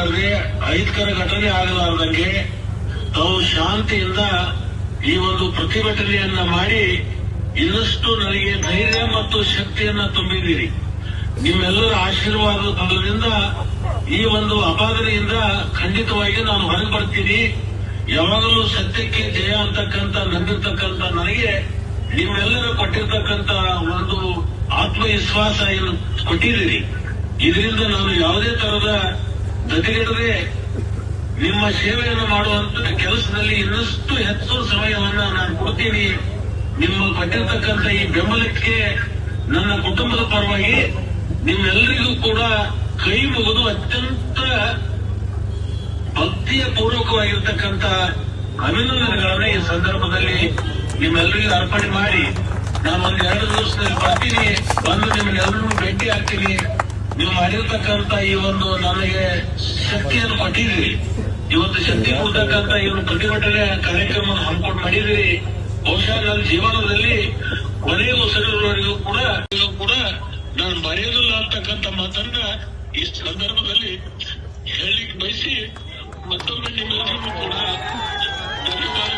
ಆಗಲಾರದೆ, ಅಹಿತಕರ ಘಟನೆ ಆಗಲಾರದಂಗೆ ತಾವು ಶಾಂತಿಯಿಂದ ಈ ಒಂದು ಪ್ರತಿಭಟನೆಯನ್ನ ಮಾಡಿ ಇನ್ನಷ್ಟು ನನಗೆ ಧೈರ್ಯ ಮತ್ತು ಶಕ್ತಿಯನ್ನ ತುಂಬಿದ್ದೀರಿ. ನಿಮ್ಮೆಲ್ಲರ ಆಶೀರ್ವಾದದ ಬಲದಿಂದ ಈ ಒಂದು ಅಪಾದನೆಯಿಂದ ಖಂಡಿತವಾಗಿ ನಾನು ಹೊರಗೆ ಬರ್ತೀನಿ. ಯಾವಾಗಲೂ ಸತ್ಯಕ್ಕೆ ಜಯ ಅಂತಕ್ಕಂಥ ನಂಬಿರ್ತಕ್ಕಂಥ ನನಗೆ ನಿಮ್ಮೆಲ್ಲರೂ ಕೊಟ್ಟಿರ್ತಕ್ಕಂಥ ಒಂದು ಆತ್ಮವಿಶ್ವಾಸ ಏನು ಕೊಟ್ಟಿದ್ದೀರಿ. ಇದರಿಂದ ನಾನು ಯಾವುದೇ ತರದ ಗತಿಗೆಡದೆ ನಿಮ್ಮ ಸೇವೆಯನ್ನು ಮಾಡುವಂತ ಕೆಲಸದಲ್ಲಿ ಇನ್ನಷ್ಟು ಹೆಚ್ಚು ಸಮಯವನ್ನ ನಾನು ಕೊಡ್ತೀನಿ. ನಿಮ್ಮ ಕೊಟ್ಟಿರ್ತಕ್ಕಂಥ ಈ ಬೆಂಬಲಕ್ಕೆ ನನ್ನ ಕುಟುಂಬದ ಪರವಾಗಿ ನಿಮ್ಮೆಲ್ಲರಿಗೂ ಕೂಡ ಕೈ ಮುಗಿದು ಅತ್ಯಂತ ಭಕ್ತಿಯ ಪೂರ್ವಕವಾಗಿರ್ತಕ್ಕಂಥ ಅಭಿನಂದನೆಗಳನ್ನ ಈ ಸಂದರ್ಭದಲ್ಲಿ ನಿಮ್ಮೆಲ್ಲರಿಗೂ ಅರ್ಪಣೆ ಮಾಡಿ ನಾನು ಒಂದ್ 2 ದಿವಸದಲ್ಲಿ ಬರ್ತೀನಿ. ಬಂದು ನಿಮ್ಮೆಲ್ಲರೂ ಭೇಟಿ ಆಗ್ತೀನಿ. ನೀವು ಮಾಡಿರ್ತಕ್ಕಂಥ ಈ ಒಂದು ನನಗೆ ಶಕ್ತಿಯನ್ನು ಕೊಟ್ಟಿದ್ದೀರಿ. ಇವತ್ತು ಶಕ್ತಿ ಕೊಡ್ತಕ್ಕಂಥ ಈ ಒಂದು ಪ್ರತಿಭಟನೆ ಕಾರ್ಯಕ್ರಮ ಹಮ್ಮಿಕೊಂಡು ಮಾಡಿದಿರಿ. ಬಹುಶಃ ನನ್ನ ಜೀವನದಲ್ಲಿ ಕೊನೆಯ ಉಸಿರಿನವರೆಗೂ ಕೂಡ ನಾನು ಮರೆಯಲಿಲ್ಲ ಅಂತಕ್ಕಂಥ ಮಾತನ್ನ ಈ ಸಂದರ್ಭದಲ್ಲಿ ಹೇಳಲಿಕ್ಕೆ ಬಯಸಿ ಮತ್ತೊಮ್ಮೆ ನಿಮ್ಮೆಲ್ಲರಿಗೂ ಕೂಡ ಧನ್ಯವಾದ